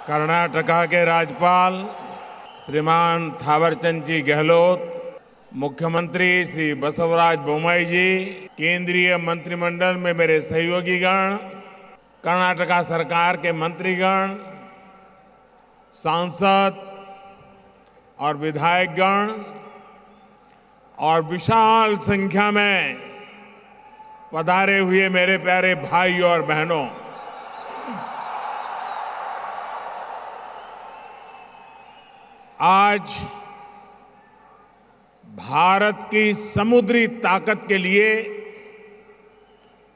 कर्नाटका के राज्यपाल श्रीमान थावरचंद जी गहलोत, मुख्यमंत्री श्री बसवराज बोम्मई जी, केंद्रीय मंत्रिमंडल में मेरे सहयोगीगण, कर्नाटका सरकार के मंत्रीगण, सांसद और विधायकगण और विशाल संख्या में पधारे हुए मेरे प्यारे भाइयों और बहनों, आज भारत की समुद्री ताकत के लिए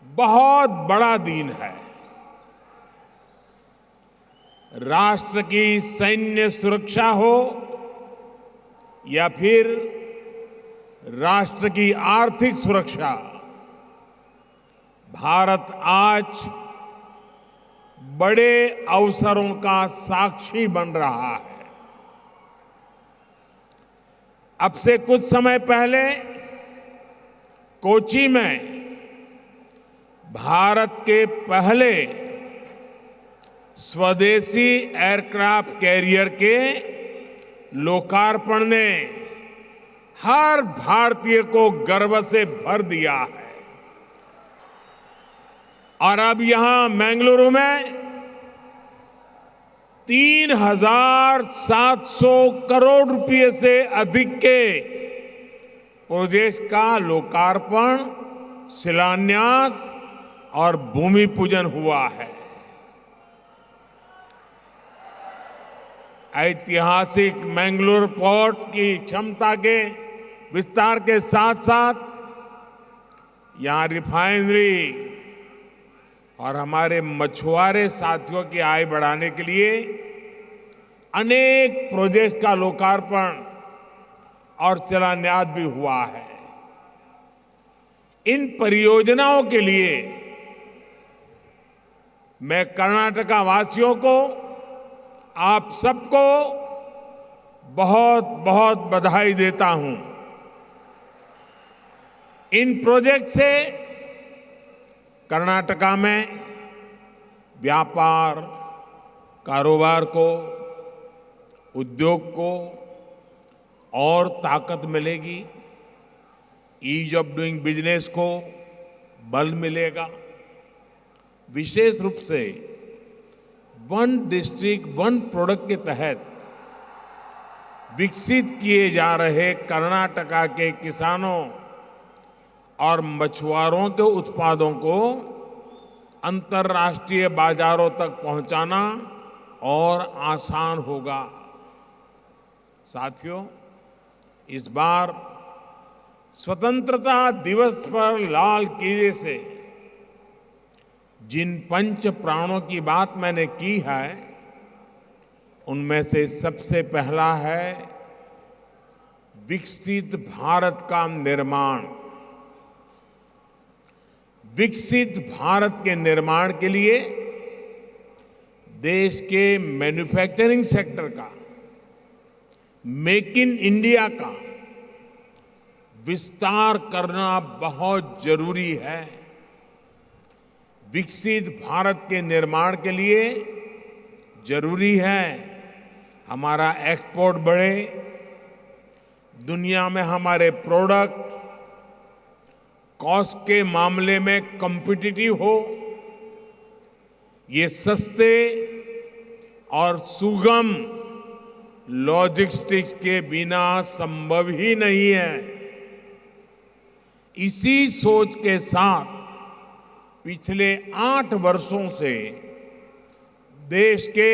बहुत बड़ा दिन है। राष्ट्र की सैन्य सुरक्षा हो या फिर राष्ट्र की आर्थिक सुरक्षा, भारत आज बड़े अवसरों का साक्षी बन रहा है। अब से कुछ समय पहले कोच्चि में भारत के पहले स्वदेशी एयरक्राफ्ट कैरियर के लोकार्पण ने हर भारतीय को गर्व से भर दिया है। और अब यहां बेंगलुरु में 3,700 करोड़ रुपए से अधिक के प्रोजेक्ट्स का लोकार्पण, शिलान्यास और भूमि पूजन हुआ है। ऐतिहासिक मैंगलोर पोर्ट की क्षमता के विस्तार के साथ साथ यहां रिफाइनरी और हमारे मछुआरे साथियों की आय बढ़ाने के लिए अनेक प्रोजेक्ट्स का लोकार्पण और शिलान्यास भी हुआ है। इन परियोजनाओं के लिए मैं कर्नाटका वासियों को, आप सबको बहुत बहुत बधाई देता हूं। इन प्रोजेक्ट से कर्नाटका में व्यापार, कारोबार को, उद्योग को और ताकत मिलेगी, ईज ऑफ डूइंग बिजनेस को बल मिलेगा। विशेष रूप से वन डिस्ट्रिक्ट वन प्रोडक्ट के तहत विकसित किए जा रहे कर्नाटका के किसानों और मछुआरों के उत्पादों को अंतर्राष्ट्रीय बाजारों तक पहुंचाना और आसान होगा। साथियों, इस बार स्वतंत्रता दिवस पर लाल किले से जिन पंच प्राणों की बात मैंने की है, उनमें से सबसे पहला है विकसित भारत का निर्माण। विकसित भारत के निर्माण के लिए देश के मैन्युफैक्चरिंग सेक्टर का, मेक इन इंडिया का विस्तार करना बहुत जरूरी है। विकसित भारत के निर्माण के लिए जरूरी है हमारा एक्सपोर्ट बढ़े, दुनिया में हमारे प्रोडक्ट कॉस्ट के मामले में कॉम्पिटिटिव हो, ये सस्ते और सुगम लॉजिस्टिक्स के बिना संभव ही नहीं है। इसी सोच के साथ पिछले 8 वर्षों से देश के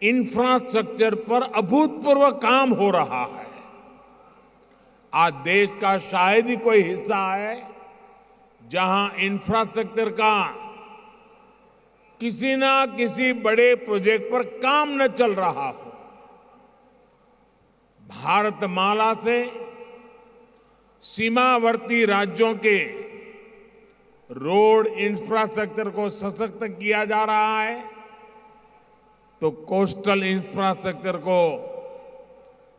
इंफ्रास्ट्रक्चर पर अभूतपूर्व काम हो रहा है। आज देश का शायद ही कोई हिस्सा है जहां इंफ्रास्ट्रक्चर का किसी ना किसी बड़े प्रोजेक्ट पर काम न चल रहा हो। भारतमाला से सीमावर्ती राज्यों के रोड इंफ्रास्ट्रक्चर को सशक्त किया जा रहा है, तो कोस्टल इंफ्रास्ट्रक्चर को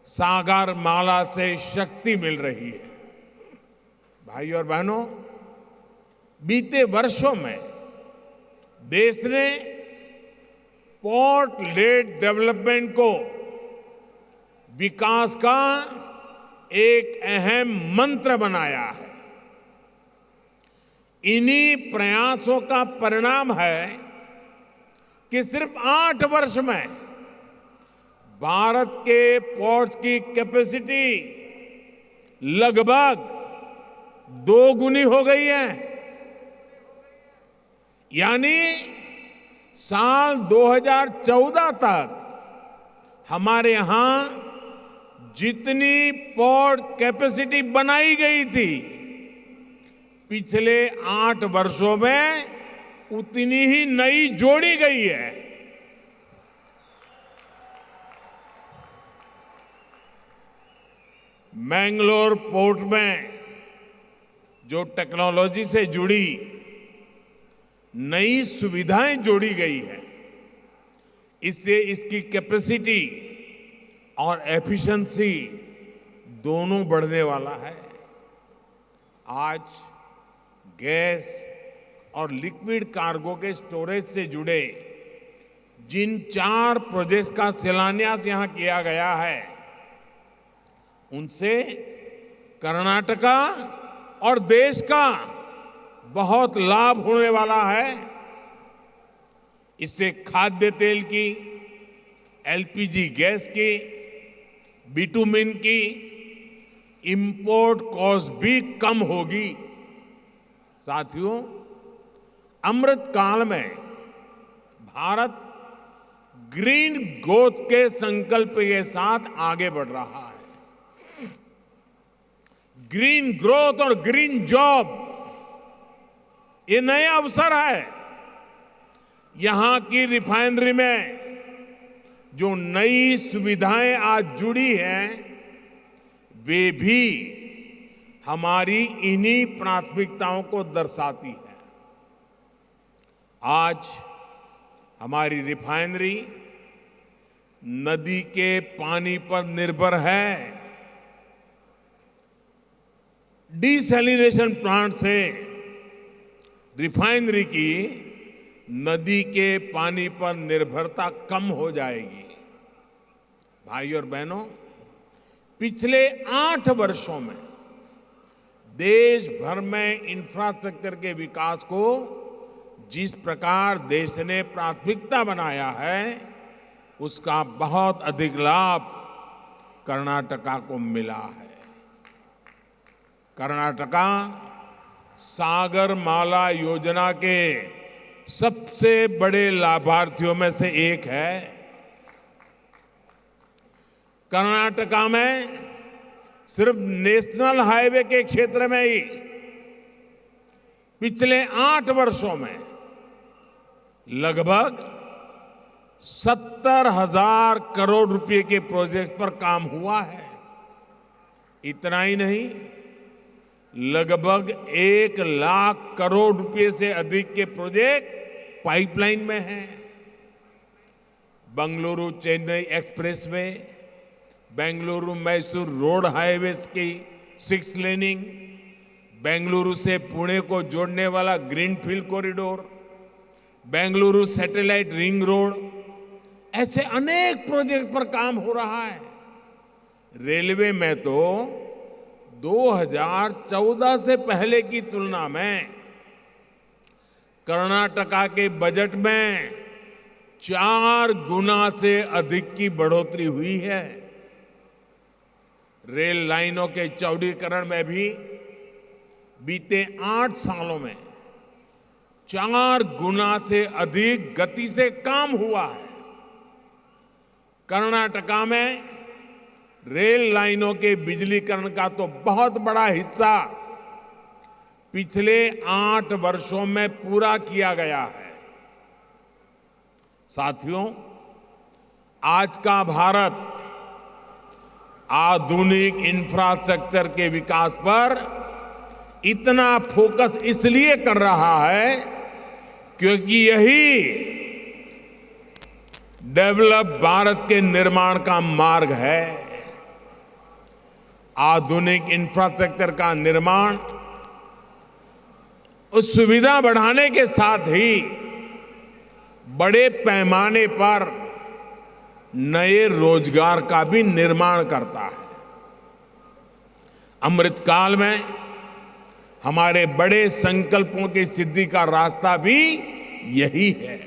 सागर माला से शक्ति मिल रही है। भाई और बहनों, बीते वर्षों में देश ने पोर्ट लेड डेवलपमेंट को विकास का एक अहम मंत्र बनाया है। इन्हीं प्रयासों का परिणाम है कि सिर्फ 8 वर्ष में भारत के पोर्ट्स की कैपेसिटी लगभग 2 गुनी हो गई है। यानी साल 2014 तक हमारे यहां जितनी पोर्ट कैपेसिटी बनाई गई थी, पिछले 8 वर्षों में उतनी ही नई जोड़ी गई है। मैंगलोर पोर्ट में जो टेक्नोलॉजी से जुड़ी नई सुविधाएं जोड़ी गई है, इससे इसकी कैपेसिटी और एफिशिएंसी दोनों बढ़ने वाला है। आज गैस और लिक्विड कार्गो के स्टोरेज से जुड़े जिन 4 प्रोजेक्ट्स का शिलान्यास यहां किया गया है, उनसे कर्नाटका और देश का बहुत लाभ होने वाला है। इससे खाद्य तेल की, एलपीजी गैस की, बिटुमिन की इंपोर्ट कॉस्ट भी कम होगी। साथियों, अमृत काल में भारत ग्रीन ग्रोथ के संकल्प के साथ आगे बढ़ रहा है। ग्रीन ग्रोथ और ग्रीन जॉब, ये नए अवसर है। यहां की रिफाइनरी में जो नई सुविधाएं आज जुड़ी हैं, वे भी हमारी इन्हीं प्राथमिकताओं को दर्शाती है। आज हमारी रिफाइनरी नदी के पानी पर निर्भर है। डिसैलिनेशन प्लांट से रिफाइनरी की नदी के पानी पर निर्भरता कम हो जाएगी। भाई और बहनों, पिछले 8 वर्षों में देश भर में इंफ्रास्ट्रक्चर के विकास को जिस प्रकार देश ने प्राथमिकता बनाया है, उसका बहुत अधिक लाभ कर्नाटका को मिला है। कर्नाटका सागरमाला योजना के सबसे बड़े लाभार्थियों में से एक है। कर्नाटका में सिर्फ नेशनल हाईवे के क्षेत्र में ही पिछले 8 वर्षों में लगभग 70,000 करोड़ रुपए के प्रोजेक्ट पर काम हुआ है। इतना ही नहीं, लगभग 1 लाख करोड़ रुपए से अधिक के प्रोजेक्ट पाइपलाइन में हैं। Bengaluru Chennai expressway, Bengaluru Mysore road highway की 6 लेनिंग, बेंगलुरु से पुणे को जोड़ने वाला greenfield corridor, Bengaluru satellite ring road, ऐसे अनेक प्रोजेक्ट पर काम हो रहा है। रेलवे में तो 2014 से पहले की तुलना में कर्नाटका के बजट में 4 गुना से अधिक की बढ़ोतरी हुई है। रेल लाइनों के चौड़ीकरण में भी बीते 8 सालों में 4 गुना से अधिक गति से काम हुआ है। कर्नाटका में रेल लाइनों के बिजलीकरण का तो बहुत बड़ा हिस्सा पिछले 8 वर्षों में पूरा किया गया है। साथियों, आज का भारत आधुनिक इंफ्रास्ट्रक्चर के विकास पर इतना फोकस इसलिए कर रहा है क्योंकि यही डेवलप भारत के निर्माण का मार्ग है। आधुनिक इंफ्रास्ट्रक्चर का निर्माण उस सुविधा बढ़ाने के साथ ही बड़े पैमाने पर नए रोजगार का भी निर्माण करता है। अमृतकाल में हमारे बड़े संकल्पों की सिद्धि का रास्ता भी यही है।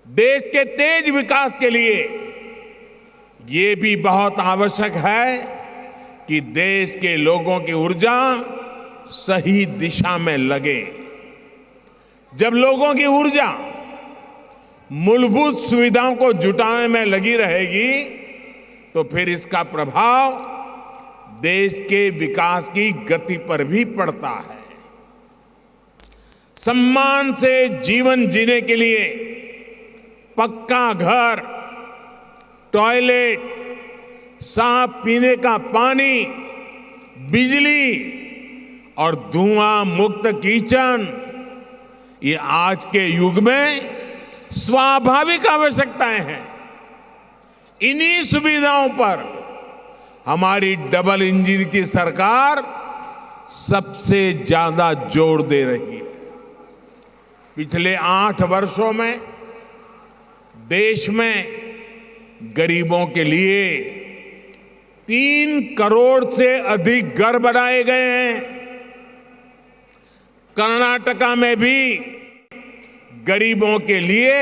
देश के तेज विकास के लिए ये भी बहुत आवश्यक है कि देश के लोगों की ऊर्जा सही दिशा में लगे। जब लोगों की ऊर्जा मूलभूत सुविधाओं को जुटाने में लगी रहेगी तो फिर इसका प्रभाव देश के विकास की गति पर भी पड़ता है। सम्मान से जीवन जीने के लिए पक्का घर, टॉयलेट, साफ पीने का पानी, बिजली और धुआं मुक्त किचन, ये आज के युग में स्वाभाविक आवश्यकताएं हैं। इन्हीं सुविधाओं पर हमारी डबल इंजन की सरकार सबसे ज्यादा जोर दे रही है। पिछले 8 वर्षों में देश में गरीबों के लिए 3 करोड़ से अधिक घर बनाए गए हैं। कर्नाटका में भी गरीबों के लिए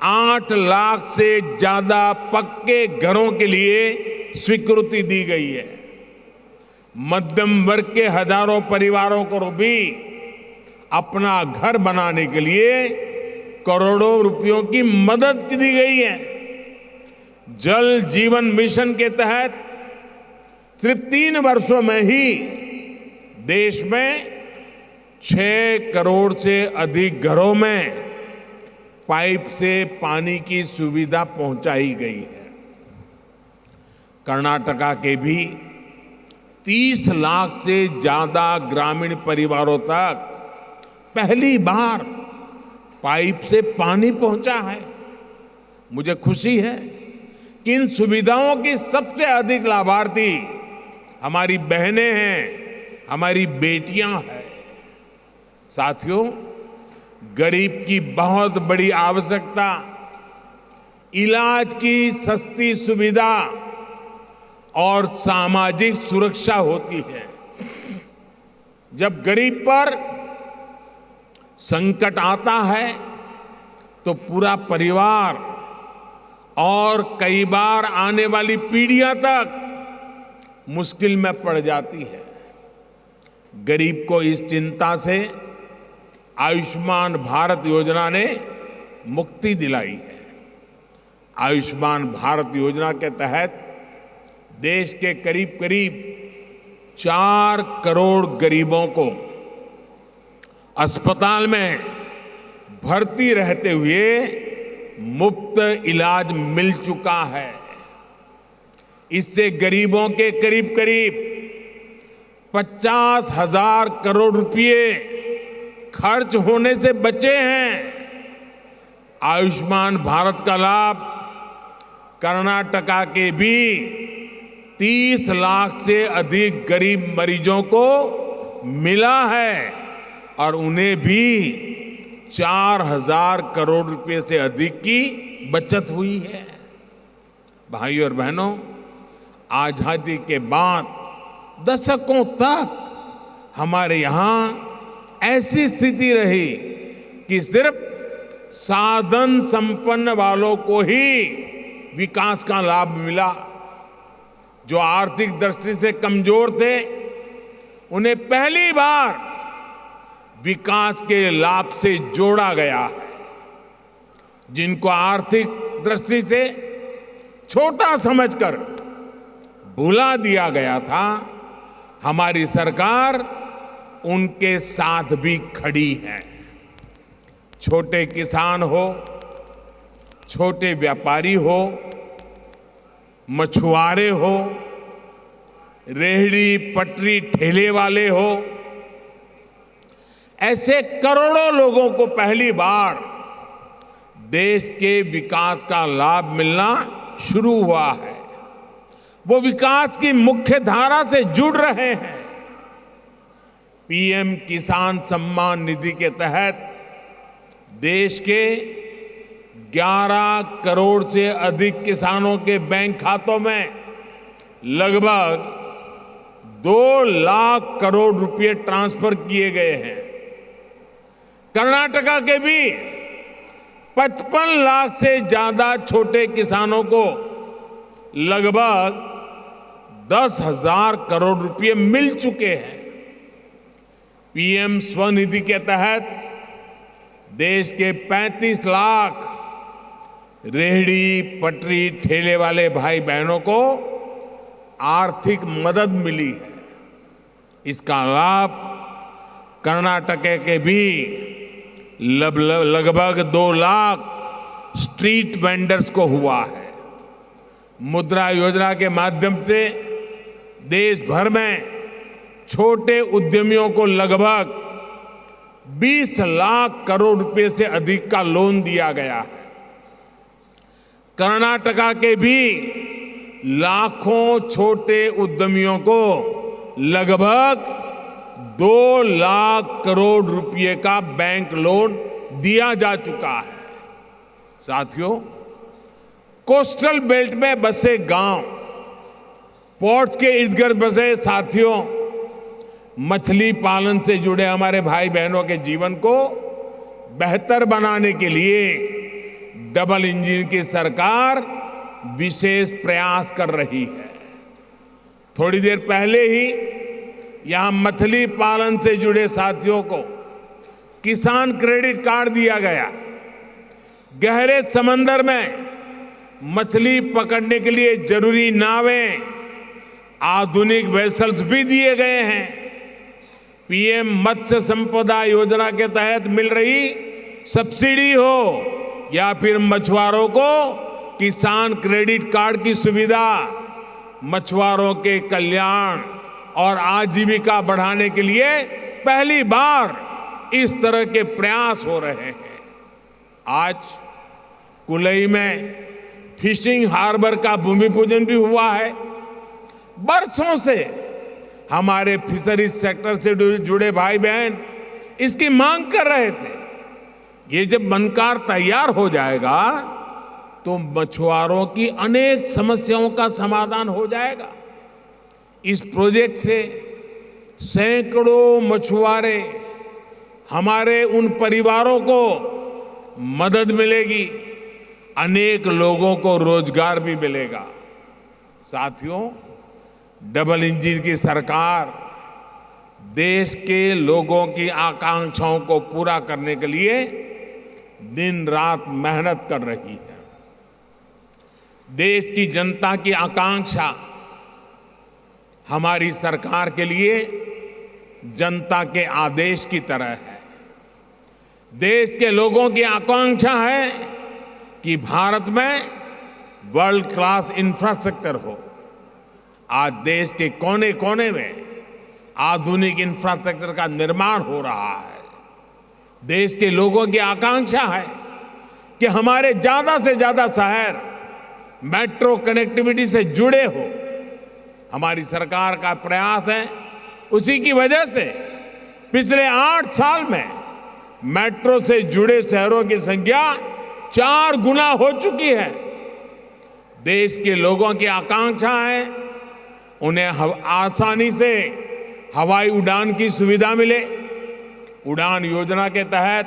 8 लाख से ज्यादा पक्के घरों के लिए स्वीकृति दी गई है। मध्यम वर्ग के हजारों परिवारों को भी अपना घर बनाने के लिए करोड़ों रुपयों की मदद दी गई है। जल जीवन मिशन के तहत सिर्फ 3 वर्षों में ही देश में 6 करोड़ से अधिक घरों में पाइप से पानी की सुविधा पहुंचाई गई है। कर्नाटका के भी 30 लाख से ज्यादा ग्रामीण परिवारों तक पहली बार पाइप से पानी पहुंचा है। मुझे खुशी है कि इन सुविधाओं की सबसे अधिक लाभार्थी हमारी बहनें हैं, हमारी बेटियां हैं। साथियों, गरीब की बहुत बड़ी आवश्यकता इलाज की सस्ती सुविधा और सामाजिक सुरक्षा होती है। जब गरीब पर संकट आता है तो पूरा परिवार और कई बार आने वाली पीढ़ियां तक मुश्किल में पड़ जाती है। गरीब को इस चिंता से आयुष्मान भारत योजना ने मुक्ति दिलाई है। आयुष्मान भारत योजना के तहत देश के करीब करीब 4 करोड़ गरीबों को अस्पताल में भर्ती रहते हुए मुफ्त इलाज मिल चुका है। इससे गरीबों के करीब करीब 50,000 करोड़ रुपए खर्च होने से बचे हैं। आयुष्मान भारत का लाभ कर्नाटका के भी 30 लाख से अधिक गरीब मरीजों को मिला है और उन्हें भी 4,000 करोड़ रुपए से अधिक की बचत हुई है। भाइयों और बहनों, आजादी के बाद दशकों तक हमारे यहां ऐसी स्थिति रही कि सिर्फ साधन संपन्न वालों को ही विकास का लाभ मिला। जो आर्थिक दृष्टि से कमजोर थे उन्हें पहली बार विकास के लाभ से जोड़ा गया है। जिनको आर्थिक दृष्टि से छोटा समझकर भुला दिया गया था, हमारी सरकार उनके साथ भी खड़ी है। छोटे किसान हो, छोटे व्यापारी हो, मछुआरे हो, रेहड़ी पटरी ठेले वाले हो, ऐसे करोड़ों लोगों को पहली बार देश के विकास का लाभ मिलना शुरू हुआ है। वो विकास की मुख्य धारा से जुड़ रहे हैं। पीएम किसान सम्मान निधि के तहत देश के 11 करोड़ से अधिक किसानों के बैंक खातों में लगभग 2 लाख करोड़ रुपए ट्रांसफर किए गए हैं। कर्नाटका के भी 55 लाख से ज्यादा छोटे किसानों को लगभग 10,000 करोड़ रुपए मिल चुके हैं। पीएम स्वनिधि के तहत देश के 35 लाख रेहड़ी पटरी ठेले वाले भाई बहनों को आर्थिक मदद मिली है। इसका लाभ कर्नाटक के भी लगभग 2 लाख स्ट्रीट वेंडर्स को हुआ है। मुद्रा योजना के माध्यम से देश भर में छोटे उद्यमियों को लगभग 20 लाख करोड़ रुपए से अधिक का लोन दिया गया है। कर्नाटका के भी लाखों छोटे उद्यमियों को लगभग 2 लाख करोड़ रुपए का बैंक लोन दिया जा चुका है। साथियों, कोस्टल बेल्ट में बसे गांव, पोर्ट्स के इर्द गिर्द बसे साथियों, मछली पालन से जुड़े हमारे भाई बहनों के जीवन को बेहतर बनाने के लिए डबल इंजन की सरकार विशेष प्रयास कर रही है। थोड़ी देर पहले ही यहां मछली पालन से जुड़े साथियों को किसान क्रेडिट कार्ड दिया गया। गहरे समंदर में मछली पकड़ने के लिए जरूरी नावें, आधुनिक वेसल्स भी दिए गए हैं। पीएम मत्स्य संपदा योजना के तहत मिल रही सब्सिडी हो या फिर मछुआरों को किसान क्रेडिट कार्ड की सुविधा, मछुआरों के कल्याण और आजीविका बढ़ाने के लिए पहली बार इस तरह के प्रयास हो रहे हैं। आज कुलई में फिशिंग हार्बर का भूमि पूजन भी हुआ है। बरसों से हमारे फिशरीज सेक्टर से जुड़े भाई बहन इसकी मांग कर रहे थे। ये जब बनकर तैयार हो जाएगा तो मछुआरों की अनेक समस्याओं का समाधान हो जाएगा। इस प्रोजेक्ट से सैकड़ों मछुआरे, हमारे उन परिवारों को मदद मिलेगी, अनेक लोगों को रोजगार भी मिलेगा। साथियों, डबल इंजन की सरकार देश के लोगों की आकांक्षाओं को पूरा करने के लिए दिन रात मेहनत कर रही है। देश की जनता की आकांक्षा हमारी सरकार के लिए जनता के आदेश की तरह है। देश के लोगों की आकांक्षा है कि भारत में वर्ल्ड क्लास इंफ्रास्ट्रक्चर हो। आज देश के कोने कोने में आधुनिक इंफ्रास्ट्रक्चर का निर्माण हो रहा है। देश के लोगों की आकांक्षा है कि हमारे ज्यादा से ज्यादा शहर मेट्रो कनेक्टिविटी से जुड़े हो। हमारी सरकार का प्रयास है, उसी की वजह से पिछले 8 साल में मेट्रो से जुड़े शहरों की संख्या 4 गुना हो चुकी है। देश के लोगों की आकांक्षा है उन्हें आसानी से हवाई उड़ान की सुविधा मिले। उड़ान योजना के तहत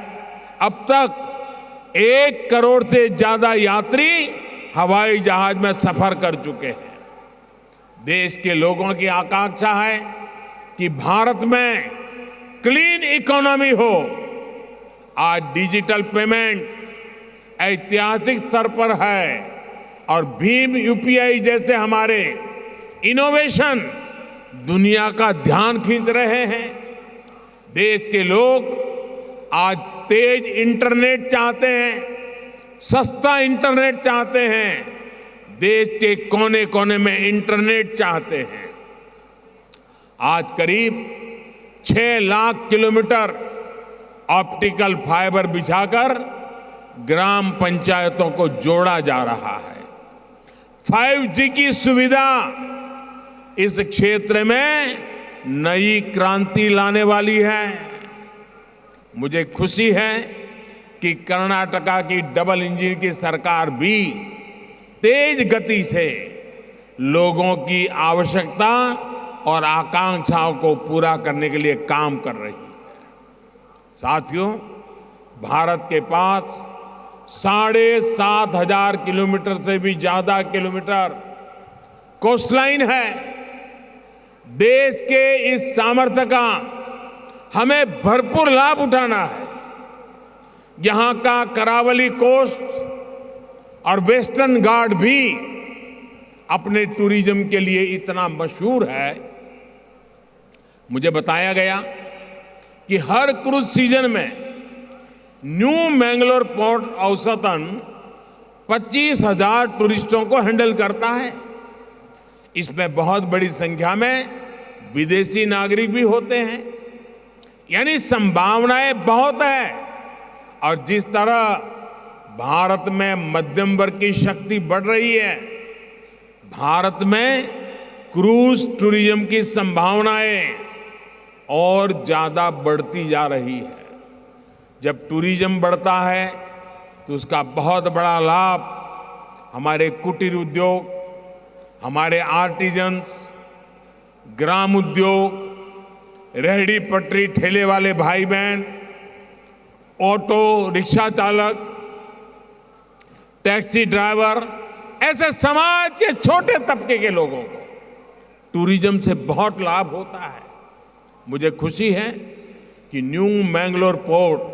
अब तक 1 करोड़ से ज्यादा यात्री हवाई जहाज में सफर कर चुके हैं। देश के लोगों की आकांक्षा है कि भारत में क्लीन इकोनॉमी हो। आज डिजिटल पेमेंट ऐतिहासिक स्तर पर है और भीम यूपीआई जैसे हमारे इनोवेशन दुनिया का ध्यान खींच रहे हैं। देश के लोग आज तेज इंटरनेट चाहते हैं, सस्ता इंटरनेट चाहते हैं, देश के कोने कोने में इंटरनेट चाहते हैं। आज करीब 6 लाख किलोमीटर ऑप्टिकल फाइबर बिछाकर ग्राम पंचायतों को जोड़ा जा रहा है। 5G की सुविधा इस क्षेत्र में नई क्रांति लाने वाली है। मुझे खुशी है कि कर्नाटका की डबल इंजन की सरकार भी तेज गति से लोगों की आवश्यकता और आकांक्षाओं को पूरा करने के लिए काम कर रही है। साथियों, भारत के पास 7,500 किलोमीटर से भी ज्यादा किलोमीटर कोस्टलाइन है। देश के इस सामर्थ्य का हमें भरपूर लाभ उठाना है। यहां का करावली कोस्ट और वेस्टर्न घाट भी अपने टूरिज्म के लिए इतना मशहूर है। मुझे बताया गया कि हर क्रूज सीजन में न्यू मैंगलोर पोर्ट औसतन 25,000 टूरिस्टों को हैंडल करता है। इसमें बहुत बड़ी संख्या में विदेशी नागरिक भी होते हैं, यानी संभावनाएं बहुत है। और जिस तरह भारत में मध्यम वर्ग की शक्ति बढ़ रही है, भारत में क्रूज टूरिज्म की संभावनाएं और ज्यादा बढ़ती जा रही है। जब टूरिज्म बढ़ता है तो उसका बहुत बड़ा लाभ हमारे कुटीर उद्योग, हमारे आर्टिजन्स, ग्राम उद्योग, रेहड़ी पटरी ठेले वाले भाई बहन, ऑटो रिक्शा चालक, टैक्सी ड्राइवर, ऐसे समाज के छोटे तबके के लोगों को टूरिज्म से बहुत लाभ होता है। मुझे खुशी है कि new Mangalore port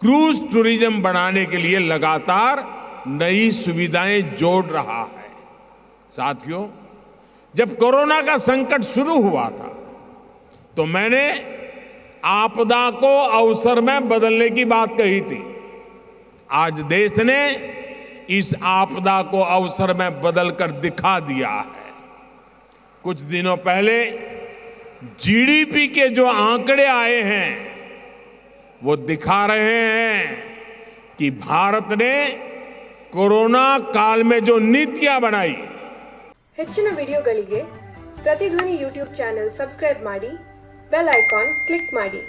cruise tourism बढ़ाने के लिए लगातार नई सुविधाएं जोड़ रहा है। साथियों, जब कोरोना का संकट शुरू हुआ था तो मैंने आपदा को अवसर में बदलने की बात कही थी। आज देश ने इस आपदा को अवसर में बदलकर दिखा दिया है। कुछ दिनों पहले जीडीपी के जो आंकड़े आए हैं वो दिखा रहे हैं कि भारत ने कोरोना काल में जो नीतियां बनाई। ಹೆಚ್ಚಿನ ವಿಡಿಯೋಗಳಿಗೆ ಪ್ರತಿಧ್ವನಿ ಯೂಟ್ಯೂಬ್ ಚಾನೆಲ್ ಸಬ್ಸ್ಕ್ರೈಬ್ ಮಾಡಿ, ಬೆಲ್ ಐಕಾನ್ ಕ್ಲಿಕ್ ಮಾಡಿ।